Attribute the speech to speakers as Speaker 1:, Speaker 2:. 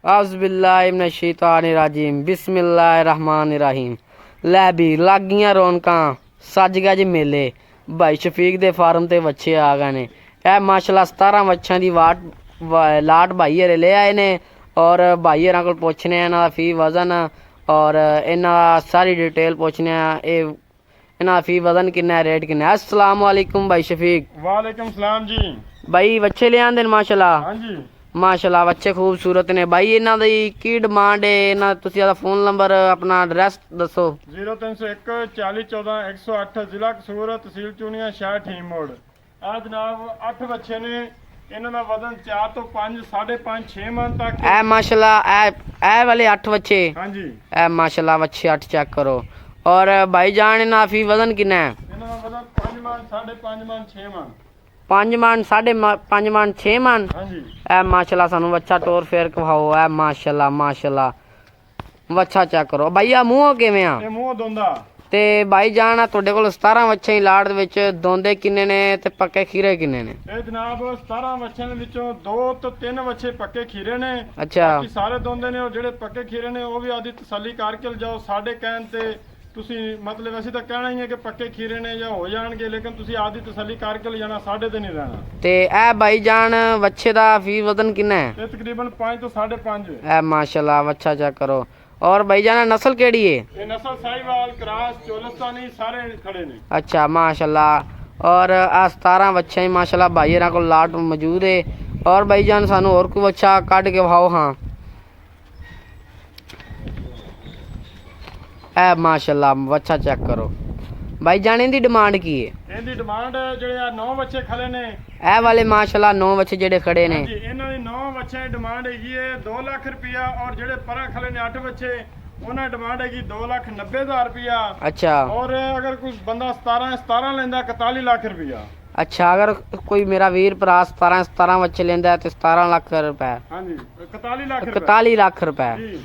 Speaker 1: औज़ुबिल्लाहिमिनश्शैतानिर्रजीम बिस्मिल्लाहिर्रहमानिर्रहीम। लै भी लग गईयां रौनकां, सज गया जी मेले। भाई शफीक दे फार्म ते बच्चे आ गए ने। ए माशाल्लाह 17 बच्चों की लाट भाई हरे ले आए ने और भाई हरां कोल पुछने इन्हां दा फी वजन और इन्हां दा सारी डिटेल पुछने इन्हां दा फी वजन किन्ना है, रेट किन्ना है। अस्सलाम वालेकुम भाई शफीक।
Speaker 2: वालेकुम सलाम जी।
Speaker 1: भाई बच्चे ले आंदे ने माशाल्लाह।
Speaker 2: हाँ जी
Speaker 1: माशाल्लाह बच्चे खूबसूरत ने। भाई इन्हां दी की डिमांड है, इन्हां तुसीं दा फोन नंबर अपना एड्रैस दसो।
Speaker 2: 0301 40 14 108 जिला कसूर तहसील चूनिया शहर ठीम मोड़। आ जनाब 8 बच्चे ने, इन्हां दा वजन 4 तो 5 5.5 6 मन तक।
Speaker 1: ए माशाल्लाह ए वाले 8 बच्चे।
Speaker 2: हाँ जी
Speaker 1: ए माशाल्लाह बच्चे 8 चेक करो। और भाई जान इन्हां फी वजन किन्ना है?
Speaker 2: इन्हां दा वजन 5 मन 5.5 मन 6 मन।
Speaker 1: 5 मन 5.5 मन 6 मन।
Speaker 2: हाँ जी
Speaker 1: ए माशाल्लाह सानू बच्चा टोर फेर कवाओ। ए माशाल्लाह माशाल्लाह बच्चा चेक करो। भैया मूंह किवें आ?
Speaker 2: ये मुंह दोंदा
Speaker 1: ते भाई जान तुहाडे कोल 17 बच्चे ही लाड़ दे विच दोंदे किन्ने ने ते पक्के खीरे किन्ने ने?
Speaker 2: ਇਹ ਜਨਾਬ 17 ਬੱਚਿਆਂ ਦੇ ਵਿੱਚੋਂ 2 ਤੋਂ 3 ਬੱਚੇ ਪੱਕੇ ਖੀਰੇ ਨੇ।
Speaker 1: ਅੱਛਾ
Speaker 2: ਬਾਕੀ ਸਾਰੇ ਦੋਂਦੇ ਨੇ, ਉਹ ਜਿਹੜੇ ਪੱਕੇ ਖੀਰੇ ਨੇ ਉਹ ਵੀ ਆਦੀ ਤਸੱਲੀ ਕਰਕੇ ਲਿਜਾਓ। ਸਾਡੇ ਕਹਿਣ ਤੇ ਤੁਸੀਂ ਮਤਲਬ ਅਸੀਂ ਤਾਂ ਕਹਿਣਾ ਹੀ ਹੈ ਕਿ ਪੱਕੇ ਖੀਰੇ ਨੇ ਜਾਂ ਹੋ ਜਾਣਗੇ, ਲੇਕਿਨ ਤੁਸੀਂ ਆਦੀ ਤਸੱਲੀ ਕਰਕੇ ਲਿਜਾਣਾ, ਸਾਡੇ ਤੇ ਨਹੀਂ ਰਹਿਣਾ।
Speaker 1: ਤੇ ਇਹ ਭਾਈ ਜਾਨ ਬੱਚੇ ਦਾ ਫੀ ਵਜ਼ਨ ਕਿੰਨਾ ਹੈ?
Speaker 2: ਇਹ ਤਕਰੀਬਨ 5 ਤੋਂ 5.5।
Speaker 1: ਇਹ ਮਾਸ਼ਾਅੱਲਾ ਬੱਚਾ ਚੈੱਕ ਕਰੋ। और भाई जाना नस्ल केड़ी है?
Speaker 2: ਇਹ ਨਸਲ ਸਾਹੀਵਾਲ ਕਰਾਸ ਚੋਲਸਤਾਨੀ ਸਾਰੇ ਖੜੇ ਨੇ।
Speaker 1: अच्छा माशाल्लाह। और आ 17 बच्चे ही माशाल्लाह भाई हरां कोल लाट मौजूद है। और भाई जान सानू और कोई बच्चा कट के विखाओ। हाँ ए माशाल्लाह बच्चा चेक करो। भाई जान इनकी डिमांड की है?
Speaker 2: ਇਹਦੀ ਡਿਮਾਂਡ ਜਿਹੜੇ ਆ 9 ਬੱਚੇ ਖੜੇ ਨੇ।
Speaker 1: ए वाले माशाल्लाह 9 बच्चे जेडे खड़े ने।
Speaker 2: ਜੀ ਇਹਨਾਂ ਦੀ 9 ਬੱਚਿਆਂ ਦੀ ਡਿਮਾਂਡ ਹੈਗੀ ਹੈ 2 ਲੱਖ ਰੁਪਇਆ। ਔਰ ਜਿਹੜੇ ਪਰਾਂ ਖੜੇ ਨੇ 8 ਬੱਚੇ, ਉਹਨਾਂ ਦੀ ਡਿਮਾਂਡ ਹੈਗੀ 2,90,000 ਰੁਪਇਆ।
Speaker 1: अच्छा
Speaker 2: और अगर कोई बंदा 17 लेंदा 41 लाख रुपया।
Speaker 1: अच्छा अगर कोई मेरा वीर भरा 17 बच्चे लेंदा है तो 17 लाख रुपए।
Speaker 2: हाँ जी 41 लाख रुपया।
Speaker 1: 41 लाख रुपए।
Speaker 2: जी